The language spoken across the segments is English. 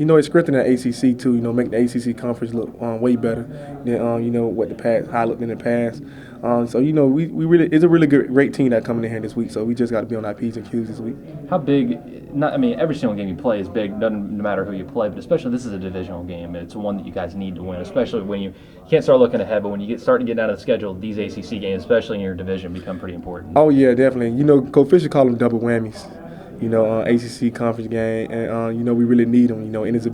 It's strengthening the ACC too. Make the ACC conference look way better than what the past how it looked in the past. We really it's a really great team that coming in here this week. So we just got to be on our P's and Q's this week. How big? Not, I mean, every single game you play is big. Doesn't no matter who you play, but especially this is a divisional game. And it's one that you guys need to win, especially when you can't start looking ahead. But when you start to get down to the schedule, these ACC games, especially in your division, become pretty important. Oh yeah, definitely. Coach Fisher call them double whammies. ACC conference game, and we really need them. And it's a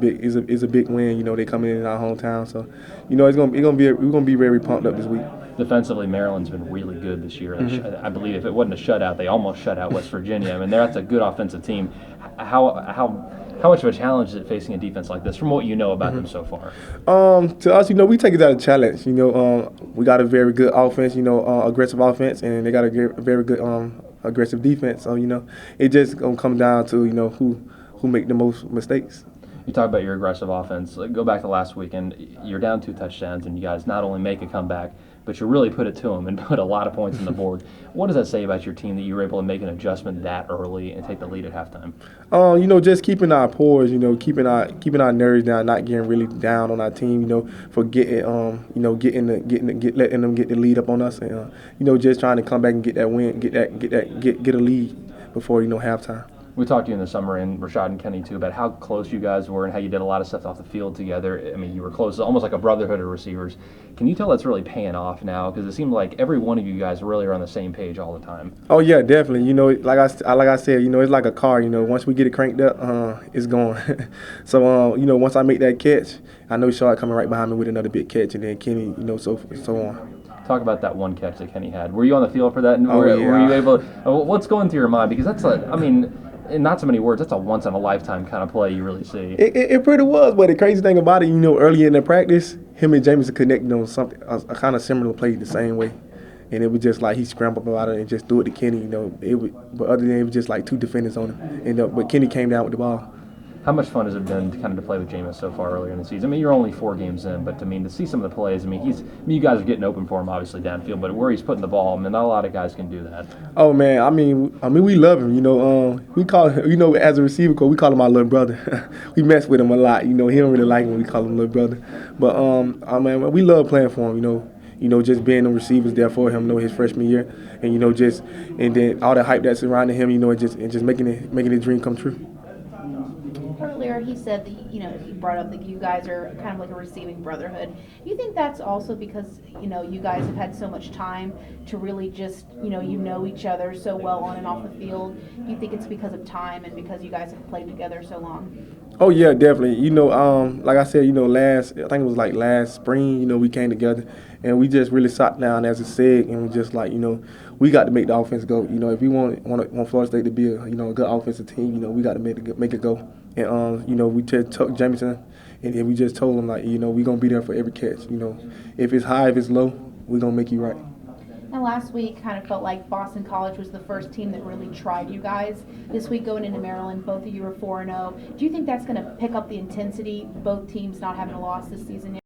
big win. They come in our hometown, so we're gonna be very pumped up this week. Defensively, Maryland's been really good this year. I believe if it wasn't a shutout, they almost shut out West Virginia. I mean, that's a good offensive team. How much of a challenge is it facing a defense like this, from what you know about them so far? To us, we take it as a challenge. We got a very good offense. Aggressive offense, and they got a very good aggressive defense. So it just gonna come down to who make the most mistakes. You talk about your aggressive offense. Go back to last weekend. You're down 2 touchdowns, and you guys not only make a comeback, but you really put it to them and put a lot of points on the board. What does that say about your team that you were able to make an adjustment that early and take the lead at halftime? Just keeping our poise. Keeping our nerves down, not getting really down on our team. For getting letting them get the lead up on us, and just trying to come back and get that win, get a lead before halftime. We talked to you in the summer, and Rashad and Kenny too, about how close you guys were and how you did a lot of stuff off the field together. I mean, you were close, almost like a brotherhood of receivers. Can you tell that's really paying off now? Because it seemed like every one of you guys really are on the same page all the time. Oh yeah, definitely. Like I said, it's like a car. Once we get it cranked up, it's going. So once I make that catch, I know Rashad coming right behind me with another big catch, and then Kenny, so on. Talk about that one catch that Kenny had. Were you on the field for that? And were you able? What's going through your mind? Because that's in not so many words, that's a once-in-a-lifetime kind of play you really see. It pretty was, but the crazy thing about it, early in the practice, him and Jameson connected on something, a kind of similar play the same way. And it was just like he scrambled about it and just threw it to Kenny, but other than that, it was just like 2 defenders on him. But Kenny came down with the ball. How much fun has it been to play with Jameis so far earlier in the season? I mean, you're only 4 games in, but to see some of the plays, you guys are getting open for him, obviously, downfield, but where he's putting the ball, not a lot of guys can do that. Oh, man, we love him, we call him, as a receiver coach, we call him our little brother. We mess with him a lot, he don't really like when we call him little brother. But, we love playing for him, just being the receivers there for him, his freshman year, and, and then all the hype that's surrounding him, and just making his dream come true. Earlier, he said that he brought up that you guys are kind of like a receiving brotherhood. You think that's also because you guys have had so much time to really just know each other so well on and off the field? You think it's because of time and because you guys have played together so long? Oh yeah, definitely. Like I said, I think it was like last spring. We came together and we just really sat down as a seg and we just like we got to make the offense go. If we want Florida State to be a good offensive team, we got to make it go. And we just took Jameson, and then we just told him we gonna be there for every catch. If it's high, if it's low, we gonna make you right. And last week kind of felt like Boston College was the first team that really tried you guys. This week going into Maryland, both of you are 4-0. Do you think that's going to pick up the intensity, both teams not having a loss this season yet?